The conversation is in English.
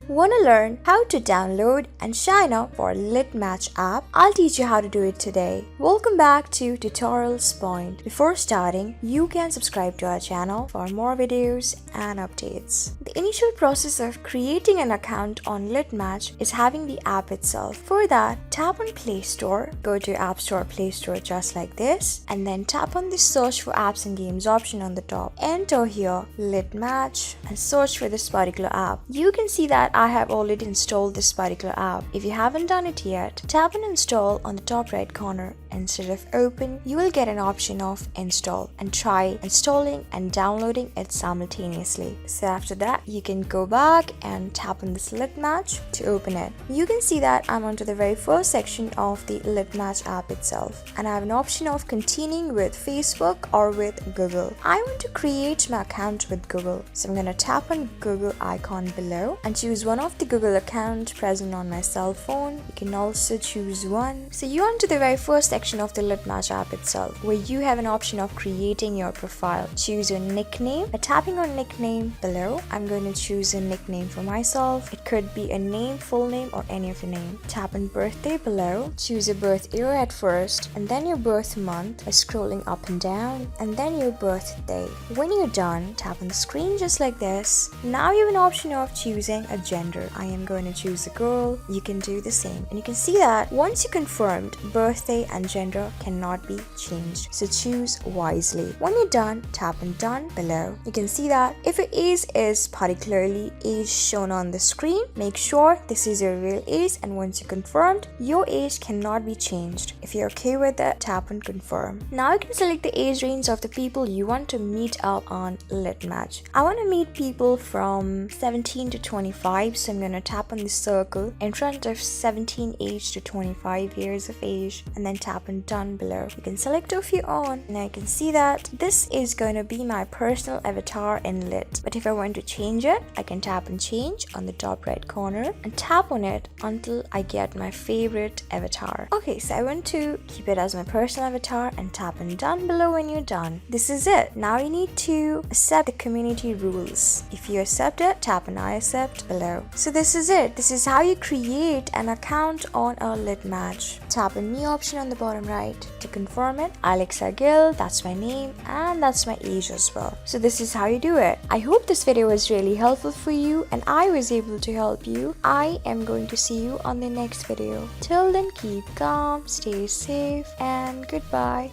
Want to learn how to download and sign up for Litmatch app? I'll teach you how to do it today. Welcome back to Tutorials Point. Before starting, you can subscribe to our channel for more videos and updates. The initial process of creating an account on Litmatch is having the app itself. For that, tap on Play Store, go to App Store, Play Store just like this, and then tap on the search for apps and games option on the top. Enter here Litmatch and search for this particular app. You can see that I have already installed this particular app. If you haven't done it yet, tap on install on the top right corner. Instead of open, you will get an option of install and try installing and downloading it simultaneously. So after that, you can go back and tap on this Litmatch to open it. You can see that I'm onto the very first section of the Litmatch app itself, and I have an option of continuing with Facebook or with Google. I want to create my account with Google, so I'm going to tap on Google icon below and choose one of the Google account present on my cell phone. You can also choose one. So you're onto the very first section of the Litmatch app itself, where you have an option of creating your profile. Choose your nickname. By tapping on nickname below, I'm going to choose a nickname for myself. It could be a name, full name, or any of your name. Tap on birthday below. Choose your birth year at first, and then your birth month by scrolling up and down, and then your birthday. When you're done, tap on the screen just like this. Now you have an option of choosing a gender. I am going to choose a girl. You can do the same, and you can see that once you confirmed, birthday and gender cannot be changed, so choose wisely. When you're done, tap on done below. You can see that if your age is particularly age shown on the screen, make sure this is your real age, and once you confirmed, your age cannot be changed. If you're okay with it, tap on confirm. Now you can select the age range of the people you want to meet up on Litmatch. I want to meet people from 17 to 25, so I'm going to tap on the circle in front of 17 age to 25 years of age, and then tap on done below. You can select if you own, and I can see that this is going to be my personal avatar in Lit. But if I want to change it, I can tap on change on the top right corner and tap on it until I get my favorite avatar. Okay, so I want to keep it as my personal avatar and tap on done below when you're done. This is it. Now you need to accept the community rules. If you accept it, tap on I accept below. So this is it. This is how you create an account on a Litmatch. Tap on new option on the bottom right to confirm it. Alexa Gill, that's my name, and that's my age as well. So this is how you do it. I hope this video was really helpful for you and I was able to help you. I am going to see you on the next video. Till then, keep calm, stay safe, and goodbye.